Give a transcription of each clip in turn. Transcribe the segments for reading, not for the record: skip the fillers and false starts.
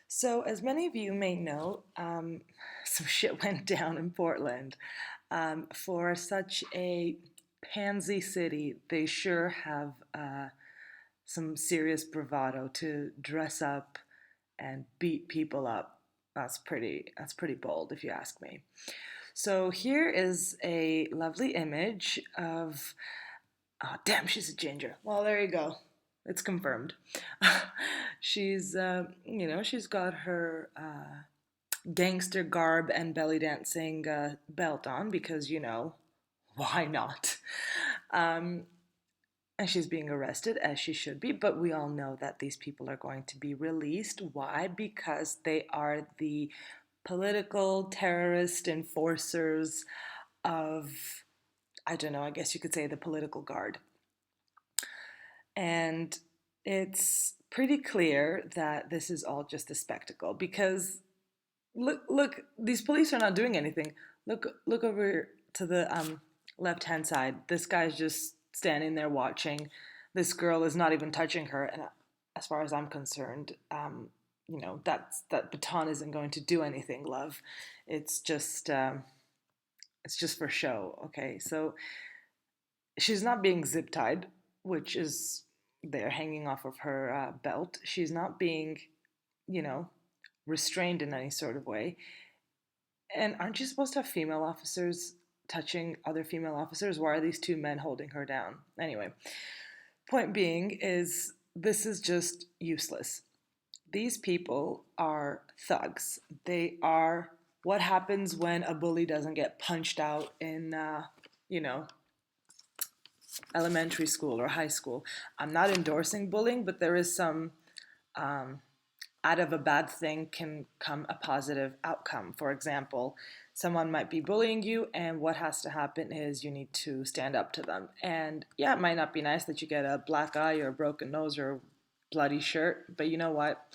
So, as many of you may know, some shit went down in Portland. For such a pansy city, they sure have some serious bravado to dress up and beat people up. That's pretty bold, if you ask me. So here is a lovely image of. Oh, damn, she's a ginger. Well, there you go. It's confirmed. She's got her gangster garb and belly dancing belt on because, why not? Um, and she's being arrested as she should be, but we all know that these people are going to be released. Why? Because they are the political terrorist enforcers of, I don't know, I guess you could say the political guard. And it's pretty clear that this is all just a spectacle because look, these police are not doing anything. Look over to the left hand side. This guy's just standing there watching. This girl is not even touching her, and as far as I'm concerned, that baton isn't going to do anything, love. It's just for show. Okay, so she's not being zip tied, which is there hanging off of her belt. She's not being, you know, restrained in any sort of way. And aren't you supposed to have female officers touching other female officers? Why are these two men holding her down? Anyway, point being is this is just useless. These people are thugs. They are what happens when a bully doesn't get punched out in, you know, elementary school or high school. I'm not endorsing bullying, but there is some um, out of a bad thing can come a positive outcome. For example, someone might be bullying you, and what has to happen is you need to stand up to them. And yeah, it might not be nice that you get a black eye or a broken nose or a bloody shirt, but you know what?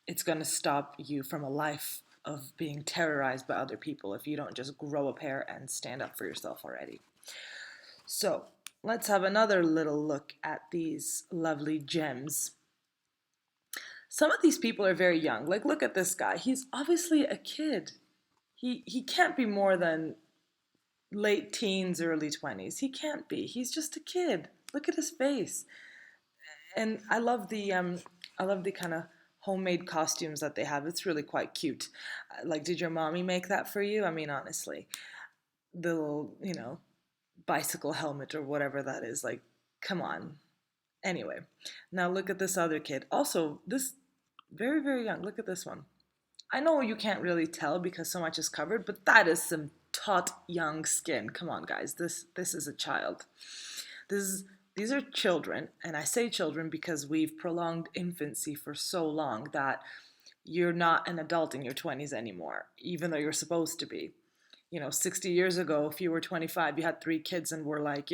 It's going to stop you from a life of being terrorized by other people if you don't just grow a pair and stand up for yourself already. So, let's have another little look at these lovely gems. Some of these people are very young. Like, look at this guy. He's obviously a kid. He can't be more than late teens, early 20s. He can't be. He's just a kid. Look at his face. And I love the kind of homemade costumes that they have. It's really quite cute. Like, did your mommy make that for you? I mean, honestly, the little, bicycle helmet or whatever that is. Like, come on. Anyway, now look at this other kid. Also, this very, very young. Look at this one. I know you can't really tell because so much is covered, but that is some taut young skin. Come on, guys. This is a child. This is these are children, and I say children because we've prolonged infancy for so long that you're not an adult in your 20s anymore, even though you're supposed to be. 60 years ago, if you were 25, you had three kids and were like,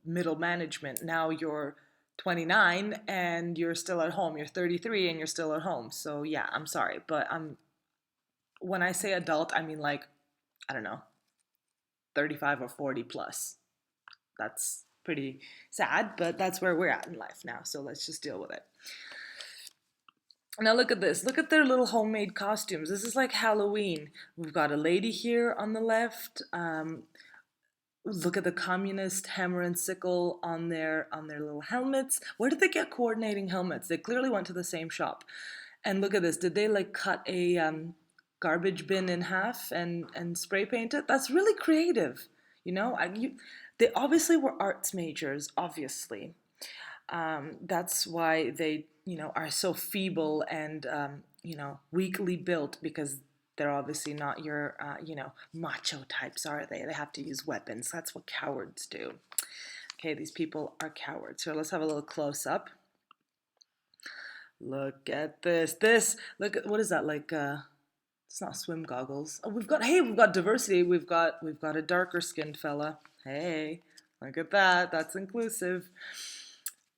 middle management. Now you're 29 and you're still at home. You're 33 and you're still at home. So yeah, I'm sorry, but when I say adult, I mean like, I don't know, 35 or 40 plus. That's pretty sad, but that's where we're at in life now. So let's just deal with it. Now look at this. Look at their little homemade costumes. This is like Halloween. We've got a lady here on the left. Look at the communist hammer and sickle on their little helmets. Where did they get coordinating helmets? They clearly went to the same shop. And look at this. Did they like cut a garbage bin in half and spray paint it? That's really creative. They obviously were arts majors. Obviously, that's why they are so feeble and weakly built because they're obviously not your macho types, are they? They have to use weapons. That's what cowards do. Okay, these people are cowards. So let's have a little close up. Look at this. Look at what is that like? It's not swim goggles. Oh, we've got diversity. We've got a darker skinned fella. Hey, look at that. That's inclusive.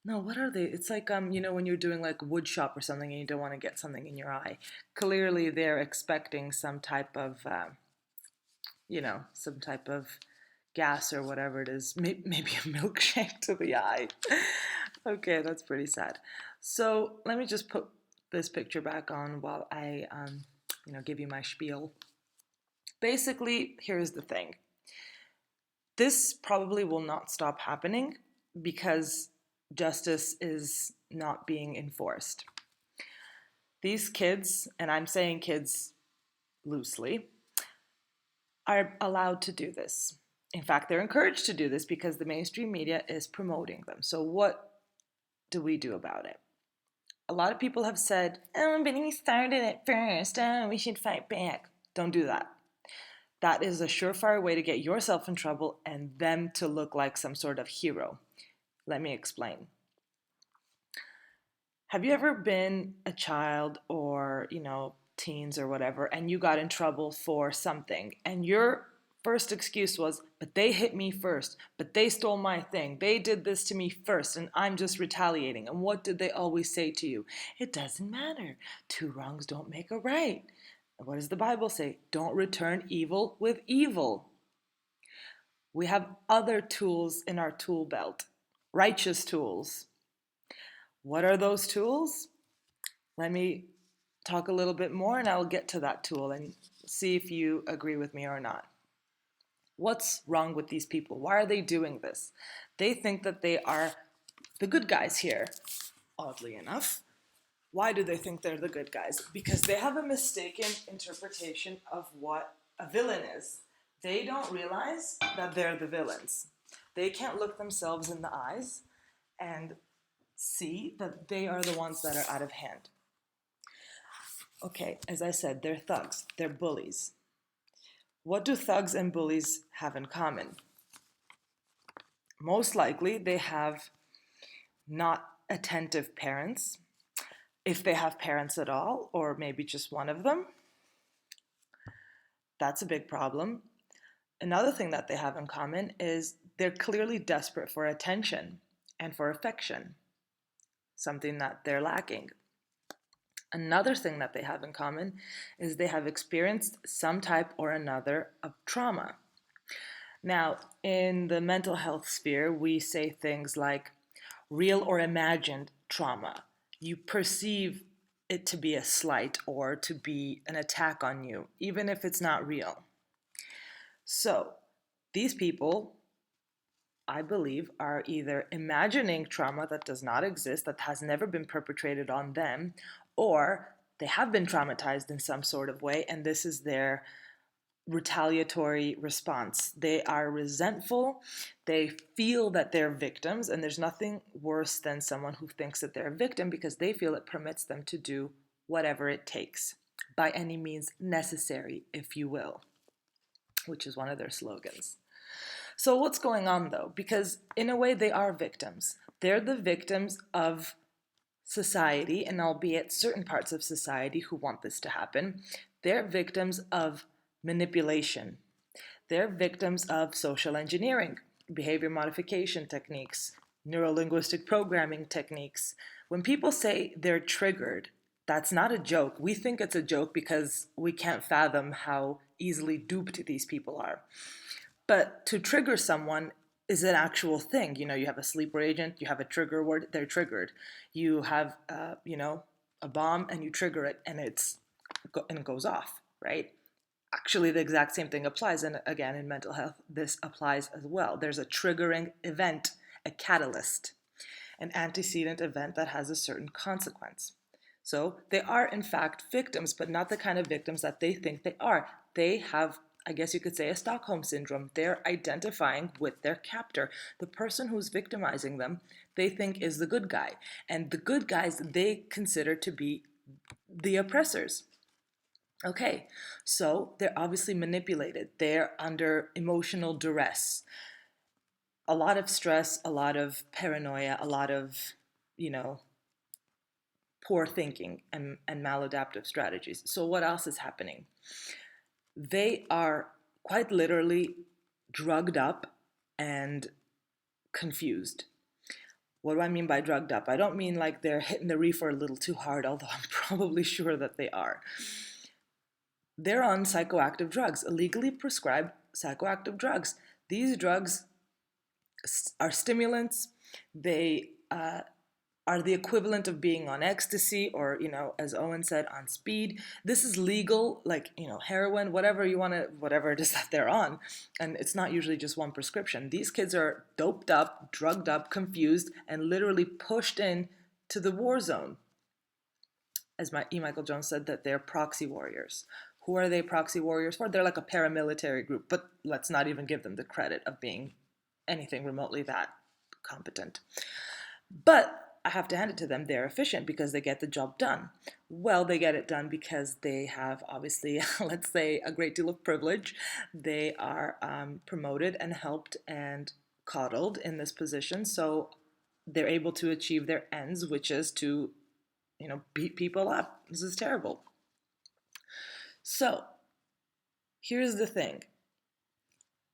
No, what are they? It's like when you're doing like wood shop or something and you don't want to get something in your eye. Clearly, they're expecting some type of gas or whatever it is. Maybe a milkshake to the eye. Okay, that's pretty sad. So let me just put this picture back on while I, give you my spiel. Basically, here's the thing. This probably will not stop happening because justice is not being enforced. These kids, and I'm saying kids loosely, are allowed to do this. In fact, they're encouraged to do this because the mainstream media is promoting them. So what do we do about it? A lot of people have said, oh, but he started it first. Oh, we should fight back. Don't do that. That is a surefire way to get yourself in trouble and them to look like some sort of hero. Let me explain. Have you ever been a child or, teens or whatever, and you got in trouble for something, and your first excuse was, but they hit me first, but they stole my thing, they did this to me first, and I'm just retaliating. And what did they always say to you? It doesn't matter. Two wrongs don't make a right. What does the Bible say? Don't return evil with evil. We have other tools in our tool belt, righteous tools. What are those tools? Let me talk a little bit more and I'll get to that tool and see if you agree with me or not. What's wrong with these people? Why are they doing this? They think that they are the good guys here, oddly enough. Why do they think they're the good guys? Because they have a mistaken interpretation of what a villain is. They don't realize that they're the villains. They can't look themselves in the eyes and see that they are the ones that are out of hand. Okay, as I said, they're thugs, they're bullies. What do thugs and bullies have in common? Most likely, they have not attentive parents, if they have parents at all, or maybe just one of them. That's a big problem. Another thing that they have in common is they're clearly desperate for attention and for affection, something that they're lacking. Another thing that they have in common is they have experienced some type or another of trauma. Now, in the mental health sphere, we say things like real or imagined trauma. You perceive it to be a slight or to be an attack on you, even if it's not real. So, these people, I believe, are either imagining trauma that does not exist, that has never been perpetrated on them, or they have been traumatized in some sort of way, and this is their retaliatory response. They are resentful, they feel that they're victims, and there's nothing worse than someone who thinks that they're a victim because they feel it permits them to do whatever it takes, by any means necessary, if you will, which is one of their slogans. So what's going on though? Because in a way they are victims. They're the victims of society, and albeit certain parts of society who want this to happen, they're victims of manipulation. They're victims of social engineering, behavior modification techniques, neurolinguistic programming techniques. When people say they're triggered, that's not a joke. We think it's a joke because we can't fathom how easily duped these people are. But to trigger someone is an actual thing. You have a sleeper agent, you have a trigger word, they're triggered. You have, a bomb and you trigger it and it goes off, right? Actually, the exact same thing applies. And again, in mental health, this applies as well. There's a triggering event, a catalyst, an antecedent event that has a certain consequence. So they are, in fact, victims, but not the kind of victims that they think they are. They have, I guess you could say, a Stockholm syndrome. They're identifying with their captor. The person who's victimizing them, they think is the good guy. And the good guys, they consider to be the oppressors. Okay, so they're obviously manipulated. They're under emotional duress. A lot of stress, a lot of paranoia, a lot of, poor thinking and maladaptive strategies. So what else is happening? They are quite literally drugged up and confused. What do I mean by drugged up? I don't mean like they're hitting the reefer a little too hard, although I'm probably sure that they are. They're on psychoactive drugs, illegally prescribed psychoactive drugs. These drugs are stimulants. They are the equivalent of being on ecstasy or, as Owen said, on speed. This is legal, like, heroin, whatever you want to, whatever it is that they're on. And it's not usually just one prescription. These kids are doped up, drugged up, confused, and literally pushed in to the war zone. As Michael Jones said, that they're proxy warriors. Who are they proxy warriors for? They're like a paramilitary group, but let's not even give them the credit of being anything remotely that competent. But I have to hand it to them. They're efficient because they get the job done. Well, they get it done because they have, obviously, let's say, a great deal of privilege. They are promoted and helped and coddled in this position. So they're able to achieve their ends, which is to, beat people up. This is terrible. So here's the thing.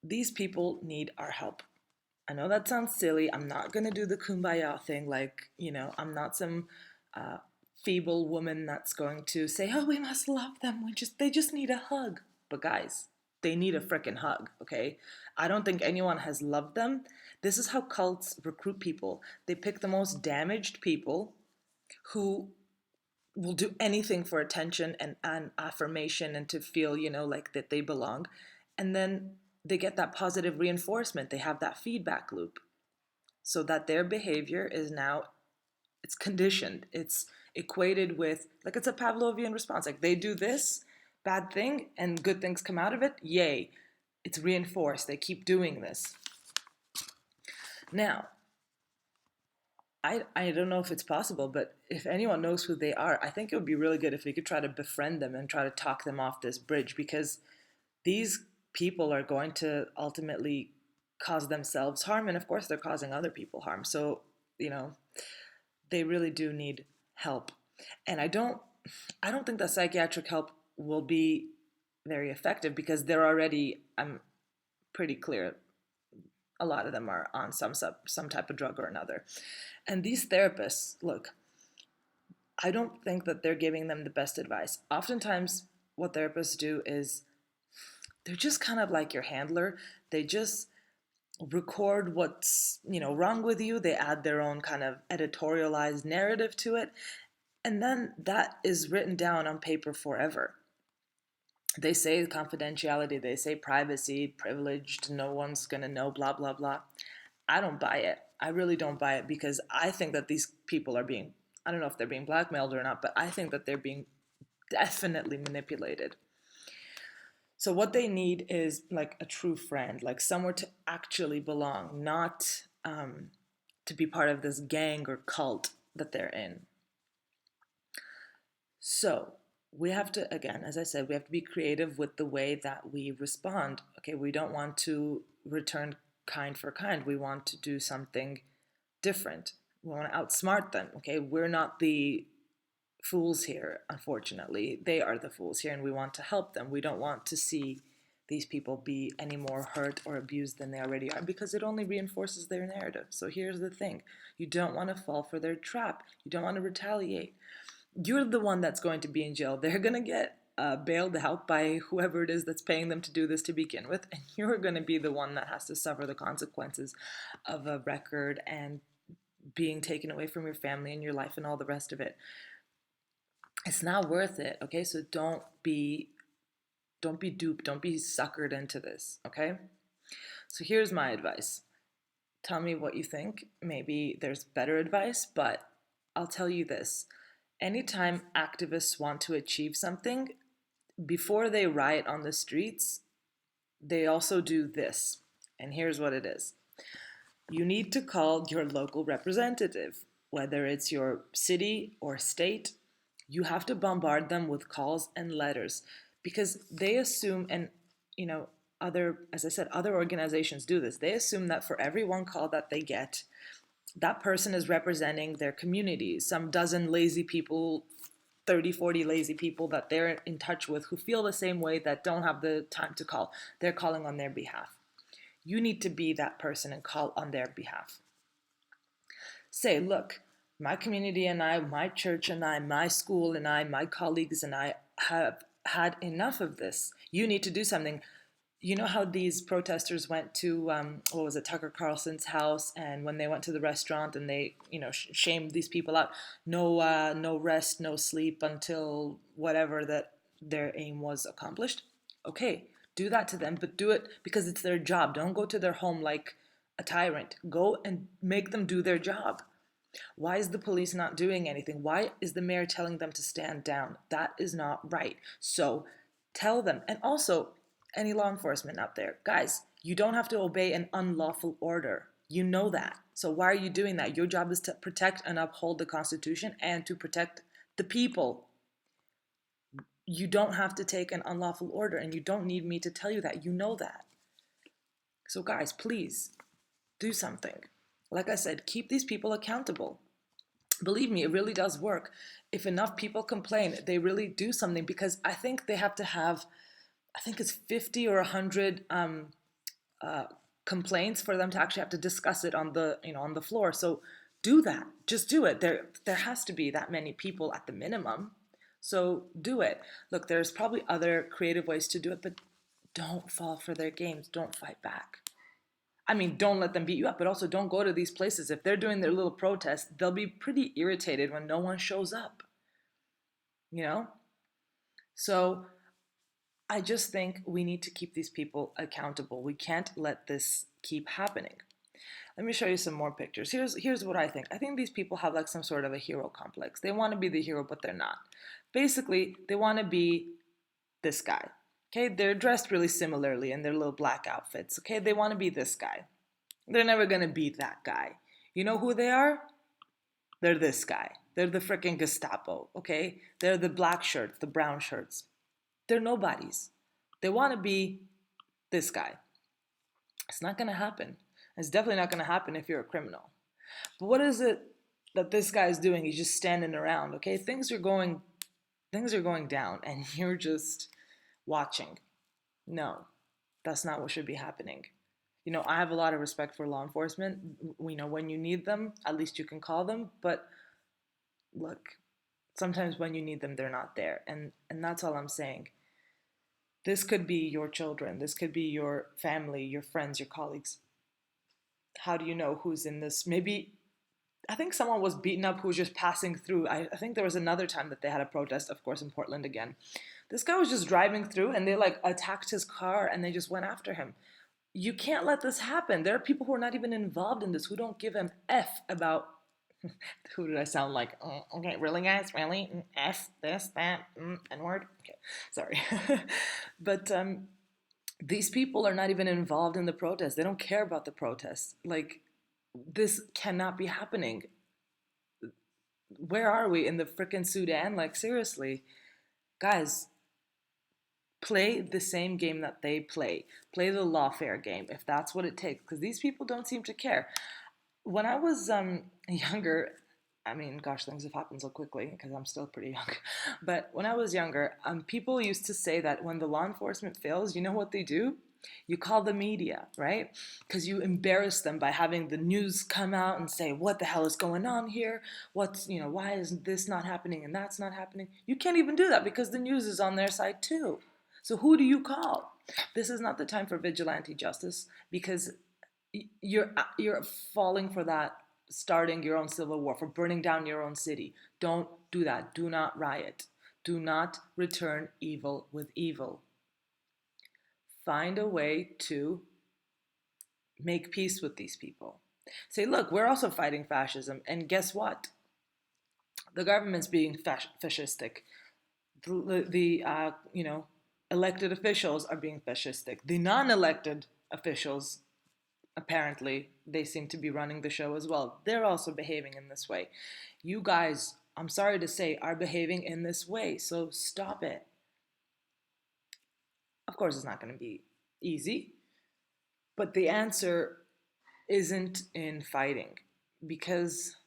These people need our help. I know that sounds silly. I'm not going to do the kumbaya thing. Like, I'm not some feeble woman that's going to say, oh, we must love them. They just need a hug. But guys, they need a freaking hug, okay? I don't think anyone has loved them. This is how cults recruit people. They pick the most damaged people who will do anything for attention and affirmation and to feel, like that they belong. And then they get that positive reinforcement. They have that feedback loop so that their behavior is now, it's conditioned. It's equated with, like, it's a Pavlovian response. Like, they do this bad thing and good things come out of it. Yay. It's reinforced. They keep doing this. Now, I don't know if it's possible, but if anyone knows who they are, I think it would be really good if we could try to befriend them and try to talk them off this bridge, because these people are going to ultimately cause themselves harm, and of course they're causing other people harm. So, they really do need help. And I don't think that psychiatric help will be very effective because they're already, I'm pretty clear, a lot of them are on some type of drug or another. And these therapists, look, I don't think that they're giving them the best advice. Oftentimes what therapists do is they're just kind of like your handler. They just record what's, wrong with you. They add their own kind of editorialized narrative to it. And then that is written down on paper forever. They say confidentiality, they say privacy, privileged, no one's going to know, blah, blah, blah. I don't buy it. I really don't buy it, because I think that these people are being, I don't know if they're being blackmailed or not, but I think that they're being definitely manipulated. So what they need is like a true friend, like somewhere to actually belong, not to be part of this gang or cult that they're in. So we have to, again, as I said, we have to be creative with the way that we respond. Okay, we don't want to return kind for kind. We want to do something different. We want to outsmart them. Okay, we're not the fools here, unfortunately. They are the fools here, and we want to help them. We don't want to see these people be any more hurt or abused than they already are, because it only reinforces their narrative. So here's the thing. You don't want to fall for their trap. You don't want to retaliate. You're the one that's going to be in jail. They're going to get bailed out by whoever it is that's paying them to do this to begin with, and you're going to be the one that has to suffer the consequences of a record and being taken away from your family and your life and all the rest of it. It's not worth it, okay? So don't be duped, don't be suckered into this, okay? So here's my advice. Tell me what you think. Maybe there's better advice, but I'll tell you this. Anytime activists want to achieve something, before they riot on the streets, they also do this. And here's what it is. You need to call your local representative, whether it's your city or state. You have to bombard them with calls and letters, because they assume, and other, as I said, other organizations do this. They assume that for every one call that they get, that person is representing their community, some dozen lazy people, 30, 40 lazy people that they're in touch with who feel the same way, that don't have the time to call. They're calling on their behalf. You need to be that person and call on their behalf. Say, look, my community and I, my church and I, my school and I, my colleagues and I have had enough of this. You need to do something. you know how these protesters went to what was it, Tucker Carlson's house, and when they went to the restaurant and they, shamed these people out, no rest, no sleep until whatever that their aim was accomplished. Okay, do that to them, but do it because it's their job. Don't go to their home like a tyrant. Go and make them do their job. Why is the police not doing anything? Why is the mayor telling them to stand down? That is not right. So tell them. And also, any law enforcement out there, guys, you don't have to obey an unlawful order. You know that. So why are you doing that? Your job is to protect and uphold the Constitution and to protect the people. You don't have to take an unlawful order, and you don't need me to tell you that. You know that. So guys, please do something. Like I said, keep these people accountable. Believe me, it really does work. If enough people complain, they really do something, because I think they have to have, I think it's 50 or 100 complaints for them to actually have to discuss it on the floor. So do that. Just do it. There has to be that many people at the minimum. So do it. Look, there's probably other creative ways to do it, but don't fall for their games. Don't fight back. I mean, don't let them beat you up, but also don't go to these places. If they're doing their little protest, they'll be pretty irritated when no one shows up, you know? So I just think we need to keep these people accountable. We can't let this keep happening. Let me show you some more pictures. Here's what I think. I think these people have like some sort of a hero complex. They want to be the hero, but they're not. Basically, they want to be this guy. Okay, they're dressed really similarly in their little black outfits. Okay, they want to be this guy. They're never going to be that guy. You know who they are? They're this guy. They're the freaking Gestapo, okay? They're the black shirts, the brown shirts. They're nobodies. They want to be this guy. It's not going to happen. It's definitely not going to happen if you're a criminal. But what is it that this guy is doing? He's just standing around, okay? Things are going down, and you're just watching. No, that's not what should be happening. I have a lot of respect for law enforcement. When you need them, at least you can call them. But look, sometimes when you need them, they're not there. And that's all I'm saying. This could be your children. This could be your family, your friends, your colleagues. How do you know who's in this? Maybe, I think someone was beaten up who was just passing through. I think there was another time that they had a protest, of course, in Portland again. This guy was just driving through and they attacked his car and they just went after him. You can't let this happen. There are people who are not even involved in this, who don't give an F about, who did I sound like? Okay, really guys, really? F, this, that, N-word? Okay, sorry. But these people are not even involved in the protest. They don't care about the protests. This cannot be happening. Where are we, in the frickin' Sudan? Seriously. Guys, play the same game that they play. Play the lawfare game, if that's what it takes, because these people don't seem to care. When I was younger, I mean, gosh, things have happened so quickly because I'm still pretty young. But when I was younger, people used to say that when the law enforcement fails, you know what they do? You call the media, right? Because you embarrass them by having the news come out and say, what the hell is going on here? Why is this not happening and that's not happening? You can't even do that because the news is on their side too. So who do you call? This is not the time for vigilante justice, because you're falling for that, starting your own civil war, for burning down your own city. Don't do that. Do not riot. Do not return evil with evil. Find a way to make peace with these people. Say, look, we're also fighting fascism, and guess what? The government's being fascistic. The elected officials are being fascistic. The non-elected officials, apparently, they seem to be running the show as well. They're also behaving in this way. You guys, I'm sorry to say, are behaving in this way, so stop it. Of course, it's not going to be easy, but the answer isn't in fighting, because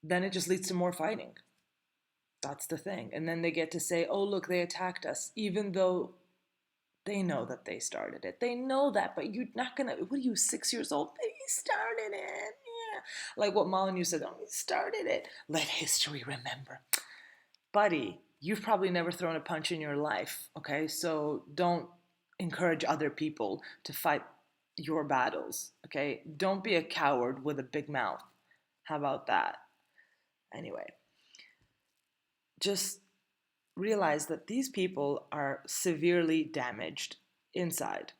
then it just leads to more fighting. That's the thing. And then they get to say, oh, look, they attacked us, even though they know that they started it. They know that, but you're not going to, what are you, 6 years old? But he started it. Yeah. Like what Molyneux said, oh, he started it. Let history remember. Buddy, you've probably never thrown a punch in your life, okay? So don't encourage other people to fight your battles, okay? Don't be a coward with a big mouth. How about that? Anyway, just realize that these people are severely damaged inside,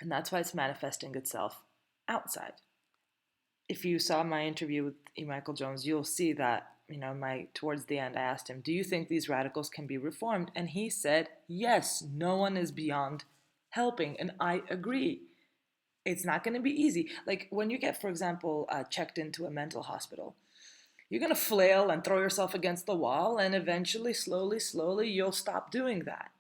and that's why it's manifesting itself outside. If you saw my interview with E. Michael Jones, you'll see that, towards the end, I asked him, do you think these radicals can be reformed? And he said, yes, no one is beyond helping. And I agree. It's not going to be easy. Like when you get, for example, checked into a mental hospital, you're going to flail and throw yourself against the wall, and eventually, slowly, you'll stop doing that.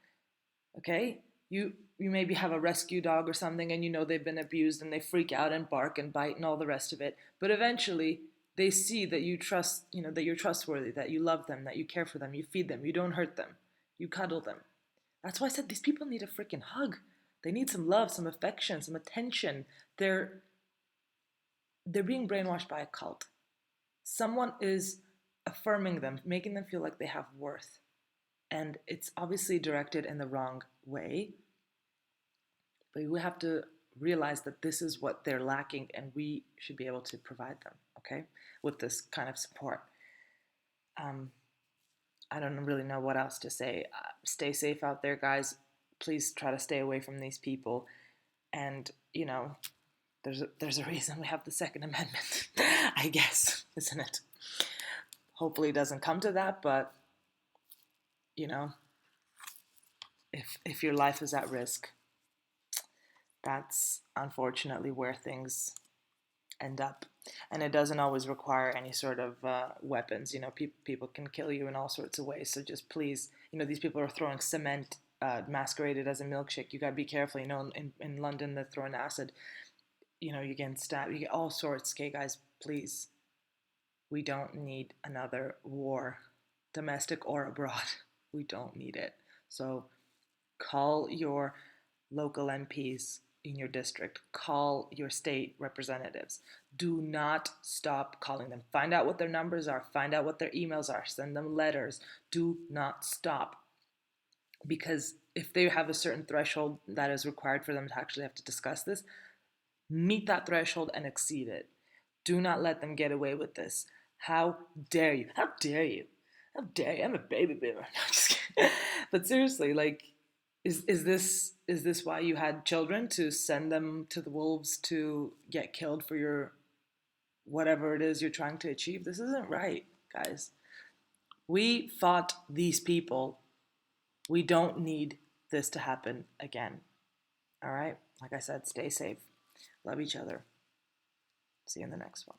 Okay? You maybe have a rescue dog or something, and they've been abused, and they freak out and bark and bite and all the rest of it. But eventually they see that you trust, that you're trustworthy, that you love them, that you care for them, you feed them, you don't hurt them, you cuddle them. That's why I said these people need a freaking hug. They need some love, some affection, some attention. They're being brainwashed by a cult. Someone is affirming them, making them feel like they have worth. And it's obviously directed in the wrong way. But we have to realize that this is what they're lacking, and we should be able to provide them, okay, with this kind of support. I don't really know what else to say. Stay safe out there, guys. Please try to stay away from these people. And, there's a reason we have the Second Amendment, I guess, isn't it? Hopefully it doesn't come to that, but, if your life is at risk, that's unfortunately where things end up. And it doesn't always require any sort of weapons. People can kill you in all sorts of ways. So just please, these people are throwing cement masqueraded as a milkshake. You got to be careful. In London, they're throwing acid. You're getting stabbed. You get all sorts. Okay, guys, please. We don't need another war, domestic or abroad. We don't need it. So call your local MPs in your district. Call your state representatives. Do not stop calling them. Find out what their numbers are. Find out what their emails are. Send them letters. Do not stop. Because if they have a certain threshold that is required for them to actually have to discuss this, meet that threshold and exceed it. Do not let them get away with this. How dare you? How dare you? How dare you? I'm a baby boomer. No, just kidding. But seriously, is this why you had children, to send them to the wolves to get killed for your whatever it is you're trying to achieve? This isn't right, guys. We fought these people. We don't need this to happen again. All right? Like I said, stay safe. Love each other. See you in the next one.